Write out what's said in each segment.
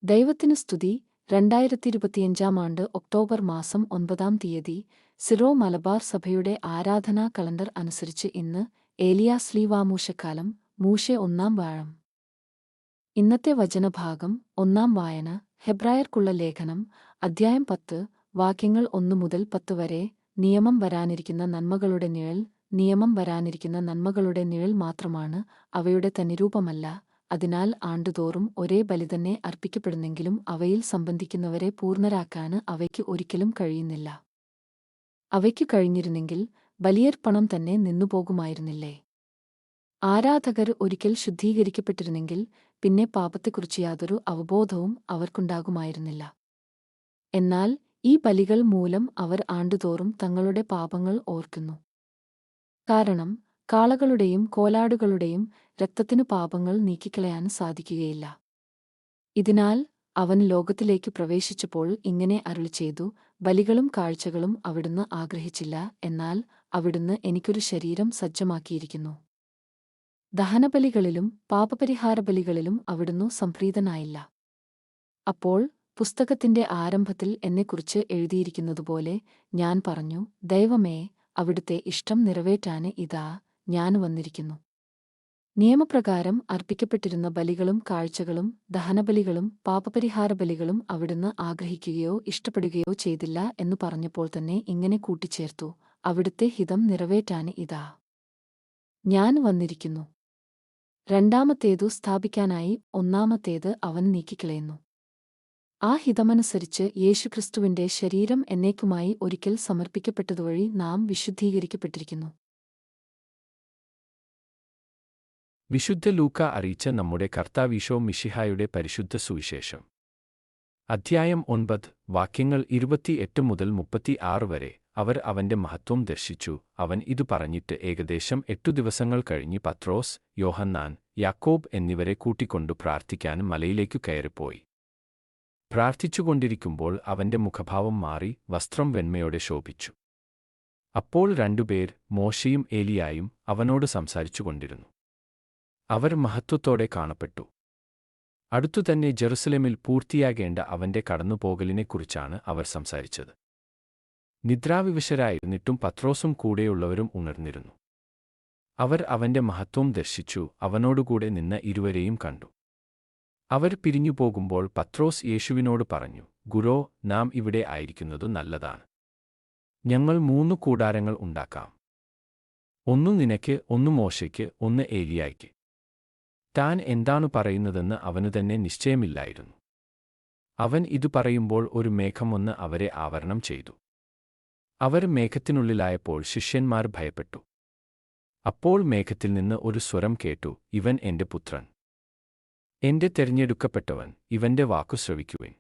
ദൈവത്തിനു സ്തുതി. 2025 ഒക്ടോബർ മാസം 9 സിറോ മലബാർ സഭയുടെ ആരാധനാ കലണ്ടർ അനുസരിച്ച് ഇന്ന് ഏലിയാ ശ്ലീവാമൂശക്കാലം മൂശെ 1 വാഴം. ഇന്നത്തെ വചനഭാഗം 1 വായന ഹെബ്രായർക്കുള്ള ലേഖനം അദ്ധ്യായം 10 വാക്യങ്ങൾ 1 മുതൽ 10 വരെ. നിയമം വരാനിരിക്കുന്ന നന്മകളുടെ നിഴൽ. നിയമം വരാനിരിക്കുന്ന നന്മകളുടെ നിഴൽ മാത്രമാണ്, അവയുടെ തനിരൂപമല്ല. അതിനാൽ ആണ്ടുതോറും ഒരേ ബലി തന്നെ അർപ്പിക്കപ്പെടുന്നെങ്കിലും അവയിൽ സംബന്ധിക്കുന്നവരെ പൂർണ്ണരാക്കാന് അവയ്ക്ക് ഒരിക്കലും കഴിയുന്നില്ല. അവയ്ക്കു കഴിഞ്ഞിരുന്നെങ്കിൽ ബലിയർപ്പണം തന്നെ നിന്നുപോകുമായിരുന്നില്ലേ? ആരാധകർ ഒരിക്കൽ ശുദ്ധീകരിക്കപ്പെട്ടിരുന്നെങ്കിൽ പിന്നെ പാപത്തെക്കുറിച്ച് യാതൊരു അവബോധവും അവർക്കുണ്ടാകുമായിരുന്നില്ല. എന്നാൽ ഈ ബലികൾ മൂലം അവർ ആണ്ടുതോറും തങ്ങളുടെ പാപങ്ങൾ ഓർക്കുന്നു. കാരണം കാളകളുടെയും കോലാടുകളുടെയും രക്തത്തിനു പാപങ്ങൾ നീക്കിക്കളയാൻ സാധിക്കുകയില്ല. ഇതിനാൽ അവൻ ലോകത്തിലേക്കു പ്രവേശിച്ചപ്പോൾ ഇങ്ങനെ അരുളിച്ചെയ്തു: ബലികളും കാഴ്ചകളും അവിടുന്ന് ആഗ്രഹിച്ചില്ല, എന്നാൽ അവിടുന്ന് എനിക്കൊരു ശരീരം സജ്ജമാക്കിയിരിക്കുന്നു. ദഹനബലികളിലും പാപപരിഹാരബലികളിലും അവിടുന്ന് സംപ്രീതനായില്ല. അപ്പോൾ പുസ്തകത്തിന്റെ ആരംഭത്തിൽ എന്നെക്കുറിച്ച് എഴുതിയിരിക്കുന്നതുപോലെ ഞാൻ പറഞ്ഞു: ദൈവമേ, അവിടുത്തെ ഇഷ്ടം നിറവേറ്റാന് ഇതാ ഞാൻ വന്നിരിക്കുന്നു. നിയമപ്രകാരം അർപ്പിക്കപ്പെട്ടിരുന്ന ബലികളും കാഴ്ചകളും ദഹനബലികളും പാപപരിഹാരബലികളും അവിടുന്ന് ആഗ്രഹിക്കുകയോ ഇഷ്ടപ്പെടുകയോ ചെയ്തില്ല എന്നു പറഞ്ഞപ്പോൾ തന്നെ ഇങ്ങനെ കൂട്ടിച്ചേർത്തു: അവിടുത്തെ ഹിതം നിറവേറ്റാന് ഇതാ ഞാൻ വന്നിരിക്കുന്നു. രണ്ടാമത്തേതു സ്ഥാപിക്കാനായി, ഒന്നാമത്തേത് അവൻ നീക്കിക്കളയുന്നു. ആ ഹിതമനുസരിച്ച് യേശുക്രിസ്തുവിന്റെ ശരീരം എന്നേക്കുമായി ഒരിക്കൽ സമർപ്പിക്കപ്പെട്ടതുവഴി നാം വിശുദ്ധീകരിക്കപ്പെട്ടിരിക്കുന്നു. വിശുദ്ധ ലൂക്ക അറിയിച്ച നമ്മുടെ കർത്താവീശോ മിശിഹായുടെ പരിശുദ്ധ സുവിശേഷം. അദ്ധ്യായം 9 വാക്യങ്ങൾ 28 മുതൽ 36 വരെ. അവർ അവന്റെ മഹത്വം ദർശിച്ചു. അവൻ ഇതു പറഞ്ഞിട്ട് ഏകദേശം 8 ദിവസങ്ങൾ കഴിഞ്ഞ് പത്രോസ്, യോഹന്നാൻ, യാക്കോബ് എന്നിവരെ കൂട്ടിക്കൊണ്ടു പ്രാർത്ഥിക്കാൻ മലയിലേക്കു കയറിപ്പോയി. പ്രാർത്ഥിച്ചുകൊണ്ടിരിക്കുമ്പോൾ അവന്റെ മുഖഭാവം മാറി, വസ്ത്രം വെണ്മയോടെ ശോഭിച്ചു. അപ്പോൾ 2 പേർ, മോശയും ഏലിയായും, അവനോട് സംസാരിച്ചുകൊണ്ടിരുന്നു. അവർ മഹത്വത്തോടെ കാണപ്പെട്ടു. അടുത്തുതന്നെ ജെറുസലേമിൽ പൂർത്തിയാകേണ്ട അവന്റെ കടന്നുപോകലിനെക്കുറിച്ചാണ് അവർ സംസാരിച്ചത്. നിദ്രാവിവശരായിരുന്നിട്ടും പത്രോസും കൂടെയുള്ളവരും ഉണർന്നിരുന്നു. അവർ അവന്റെ മഹത്വം ദർശിച്ചു, അവനോടുകൂടെ നിന്ന ഇരുവരെയും കണ്ടു. അവർ പിരിഞ്ഞുപോകുമ്പോൾ പത്രോസ് യേശുവിനോട് പറഞ്ഞു: ഗുരോ, നാം ഇവിടെ ആയിരിക്കുന്നതു നല്ലതാണ്. ഞങ്ങൾ 3 കൂടാരങ്ങൾ ഉണ്ടാക്കാം. ഒന്ന് നിനക്ക്, ഒന്ന് മോശയ്ക്ക്, ഒന്ന് ഏലിയായ്ക്ക്. താൻ എന്താണു പറയുന്നതെന്ന് അവനു തന്നെ നിശ്ചയമില്ലായിരുന്നു. അവൻ ഇതു പറയുമ്പോൾ ഒരു മേഘം വന്ന് അവരെ ആവരണം ചെയ്തു. അവർ മേഘത്തിനുള്ളിലായപ്പോൾ ശിഷ്യന്മാർ ഭയപ്പെട്ടു. അപ്പോൾ മേഘത്തിൽ നിന്ന് ഒരു സ്വരം കേട്ടു: ഇവൻ എന്റെ പുത്രൻ, എന്റെ തെരഞ്ഞെടുക്കപ്പെട്ടവൻ, ഇവന്റെ വാക്കു ശ്രവിക്കുവിൻ.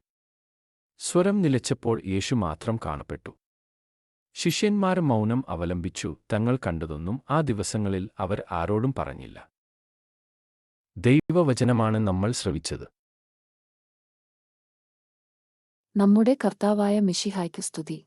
സ്വരം നിലച്ചപ്പോൾ യേശു മാത്രം കാണപ്പെട്ടു. ശിഷ്യന്മാർ മൗനം അവലംബിച്ചു. തങ്ങൾ കണ്ടതൊന്നും ആ ദിവസങ്ങളിൽ അവർ ആരോടും പറഞ്ഞില്ല. ദൈവവചനമാണ് നമ്മൾ ശ്രവിച്ചത്. നമ്മുടെ കർത്താവായ മിശിഹായ്ക്ക് സ്തുതി.